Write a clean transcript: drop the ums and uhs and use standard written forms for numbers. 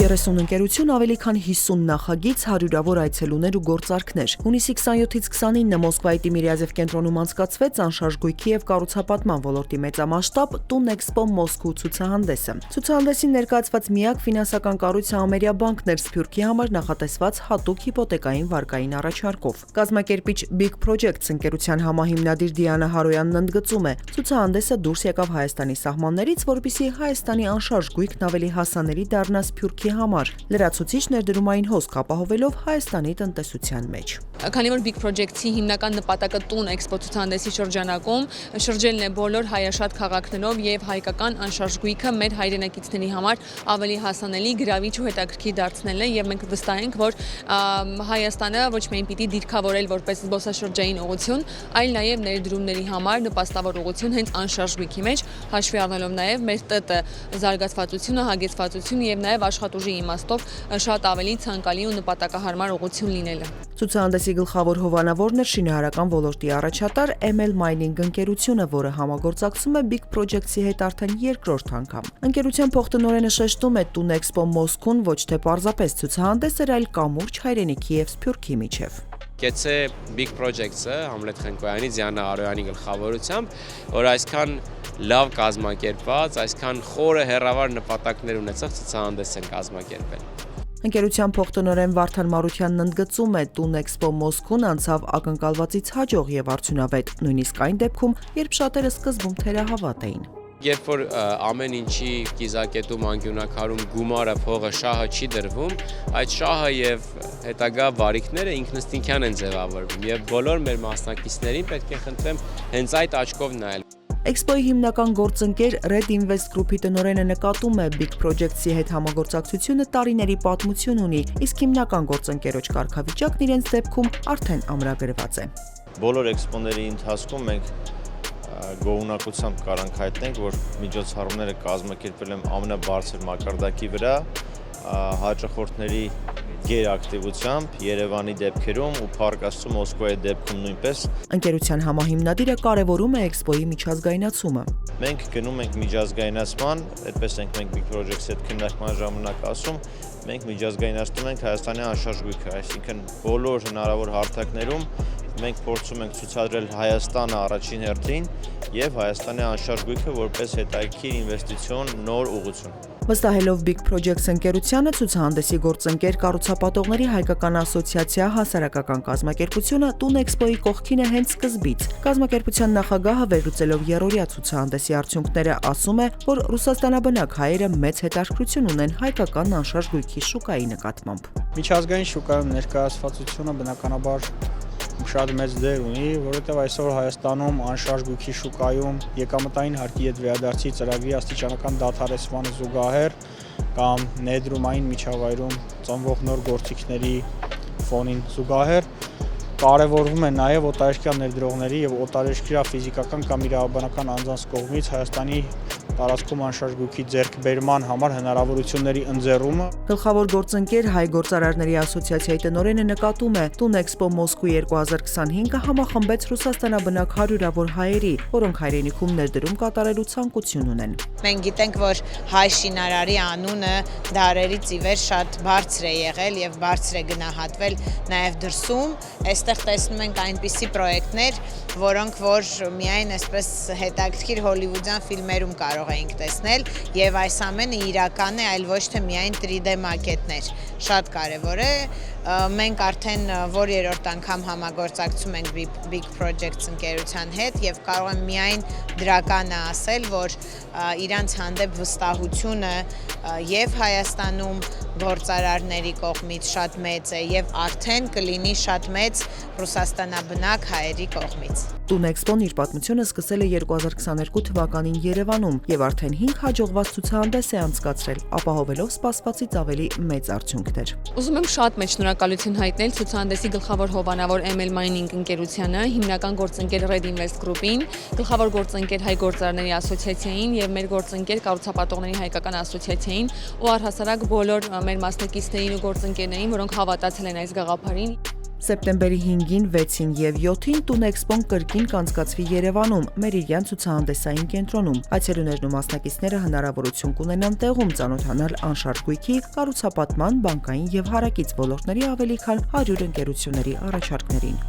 30 ընկերություն, ավելի քան 50 նախագիծ, հարյուրավոր այցելուներ ու գործարքներ։ Հունիսի 27-ից 29-ը Մոսկվայի Տիմիրյազև կենտրոնում անցկացվեց անշարժ գույքի եւ կառուցապատման ոլորտի մեծամասշտաբ Տուն Էքսպո Մոսկու ցուցահանդեսը։ Ցուցահանդեսին ներկայացված միակ ֆինանսական կառույցը Ամերիաբանկն էր Սփյուռքի համար նախատեսված հատուկ հիպոթեկային վարկային առաջարկով։ Կազմակերպիչ Big Projects ընկերության համահիմնադիր Դիանա Հարոյանն ընդգծում է, ցուցահանդեսը դուրս եկավ Հայաստանի սահմաններից, որպեսզի Հայաստանի անշարժ գույքն ավելի հասանելի դառնա Սփյուռքի համար, լրացուցիչ ներդրումային հոսք ապահովելով Հայաստանի տնտեսության մեջ։ Քանի որ Big Project-ի հիմնական նպատակը Տուն Էքսպո ցուցահանդեսի շրջանակում շրջելն է բոլոր հայաշատ քաղաքներով եւ հայկական անշարժ գույքը մեր հայրենակիցների համար ավելի հասանելի, գրավիչ ու հետաքրքիր դարձնելն է եւ մենք վստահ ենք, որ Հայաստանը ոչ միայն պիտի դիրքավորել որպես զբոսաշրջային ուղղություն, այլ նաեւ ներդրումների համար նպաստավոր ուղղություն հենց անշարժ գույքի մեջ, հաշվի առնելով նաեւ մեր ՏՏ զարգացվածությունը, հագեցվածությունը եւ նաեւ աշխատուժի իմաստով շատ ավելի ցանկալի ու նպատակահարմար ուղղություն լինելը։ Ցուցահանդեսի գլխավոր հովանավորն է շինարարական ոլորտի առաջատար ML Mining ընկերությունը, որը համագործակցում է Big Projects-ի հետ արդեն երկրորդ անգամ։ Ընկերության փոխտնօրենը շեշտում է Տուն Էքսպո Մոսկուն ոչ թե պարզապես ցուցահանդես էր, այլ կամուրջ հայրենիքի եւ Սփյուռքի միջև։ Կեցե Big Projects-ը Համլետ Խնկոյանի, Դիանա Արոյանի գլխավորությամբ, որ այսքան լավ կազմակերպված, այսքան խորը հեռավար նպատակներ ունեցող ցուցահանդես են կազմակերպել։ Ընկերության փոխտնօրեն Վարդան Մարությանն ընդգծում է, Տուն Էքսպո Մոսկուն անցավ ակնկալվածից հաջող եւ արդյունավետ, նույնիսկ այն դեպքում, երբ շատերը սկզբում թերահավատ էին։ Երբ որ ամեն ինչի կիզակետում անկյունակարում գումարը, փողը, շահը չի դրվում, այդ շահը եւ հետագա վարիքները ինքնըստինքյան են ձևավորվում եւ բոլոր մեր մասնակիցներին պետք է խնդրեմ հենց այդ աչքով նայել։ Էքսպոյի հիմնական գործընկեր Red Invest Group-ի տնօրենը նկատում է, Big Projects-ի հետ համագործակցությունը տարիների պատմություն ունի, իսկ հիմնական գործընկերոջ կարգավիճակն իրենց դեպքում արդեն ամրագրված է։ Բոլոր էքսպոների ընթացքում մենք գոհունակությամբ կարանք հայտնենք, որ միջոցառումները կազմակերպվել են ամենաբարձր մակարդակի վրա, հաճախորդների գերակտիվությամբ, Երևանի դեպքերում ու Փառք Աստծո Մոսկվայի դեպքում նույնպես։ Ընկերության համահիմնադիրը կարևորում է Էքսպոյի միջազգայնացումը։ Մենք գնում ենք միջազգայնացման, այդպես ենք մենք Big Projects-ի հետ քննարկման ժամանակ ասում, մենք միջազգայնացնում ենք Հայաստանի անշարժ գույքը, այսինքն բոլոր հնարավոր հարթակներում մենք փորձում ենք ցուցադրել Հայաստանը առաջին հերթին եւ Հայաստանի անշարժ գույքը որպես հետաքրքիր ինվեստիցիոն նոր ուղղություն։ Վստահելով Big Projects ընկերությանը, ցուցահանդեսի գործընկեր կառուցապատողների հայկական ասոցիացիա հասարակական կազմակերպությունը Տուն Էքսպոյի կողքին է հենց սկզբից։ Կազմակերպության նախագահը վերլուծելով երրորդյա ցուցահանդեսի արդյունքները ասում է, որ ռուսաստանաբնակ հայերը մեծ հետաքրքրություն ունեն հայկական անշարժ գույքի շուկայի նկատմամբ։ Միջազգային շուկայում ներկայացվածությունը բնականաբար շատ մեծ դեր ունի, որովհետև այսօր Հայաստանում անշարժ գույքի շուկայում եկամտային հարկի հետ վերադարձի ծրագրի աստիճանական դադարեցմանը զուգահեռ կամ ներդրումային միջավայրում ծնվող նոր գործիքների ֆոնին զուգահեռ կարևորվում է նաև օտարերկրյա ներդրողների եւ օտարերկրյա ֆիզիկական կամ իրավաբանական անձանց կողմից Հայաստանի տարածքում անշարժ գույքի ձեռքբերման համար հնարավորությունների ընձեռումը։ Գլխավոր գործընկեր Հայ գործարարների ասոցիացիայի տնօրենը նկատում է, Տուն Էքսպո Մոսկու 2025-ը համախմբեց ռուսաստանաբնակ հարյուրավոր հայերի, որոնք հայրենիքում ներդրում կատարելու ցանկություն ունեն։ Մենք գիտենք, որ հայ շինարարի անունը դարերից ի վեր շատ բարձր է եղել եւ բարձր է գնահատվել նաեւ դրսում։ Այստեղ տեսնում ենք այնպիսի պրոյեկտներ, որոնք որ միայն այսպես հետաքրքիր հոլիվուդյան ֆիլմերում կարող էինք տեսնել եւ այս ամենը իրական է, այլ ոչ թե միայն 3D մակետներ։ Շատ կարեւոր է։ Մենք արդեն որ երրորդ անգամ համագործակցում ենք Big Projects ընկերության հետ եւ կարող եմ միայն դրականը ասել, որ իրանց հանդեպ վստահությունը եւ Հայաստանում գործարարների կողմից շատ մեծ է եւ արդեն կլինի շատ մեծ ռուսաստանաբնակ հայերի կողմից։ Տուն Էքսպոն իր պատմությունը սկսել է 2022 թվականին Երևանում եւ արդեն 5 հաջողված ցուցահանդես է անցկացրել, ապահովելով սպասվածից ավելի մեծ արդյունքներ։ Ուզում եմ շատ մեծ շնորհակալություն հայտնել ցուցահանդեսի գլխավոր հովանավոր ML Mining ընկերությանը, հիմնական գործընկեր Red Invest Group-ին, գլխավոր գործընկեր Հայ գործարարների ասոցիացիային եւ մեր գործընկեր կառուցապատողների հայկական ասոցիացիային ու առհասարակ բոլոր մեր մասնակիցներին ու գործընկերներին, որոնք հավատացել են այս գաղափարին։ Սեպտեմբերի 5-ին, 6-ին եւ 7-ին Տուն Էքսպոն կրկին կանցկացվի Երևանում, Մերիդիան ցուցահանդեսային կենտրոնում։ Այցելուներն ու մասնակիցները հնարավորություն կունենան տեղում ծանոթանալ անշարժ գույքի, կառուցապատման, բանկային եւ հարակից ոլորտների ավելի քան 100 ընկերությունների առաջարկներին։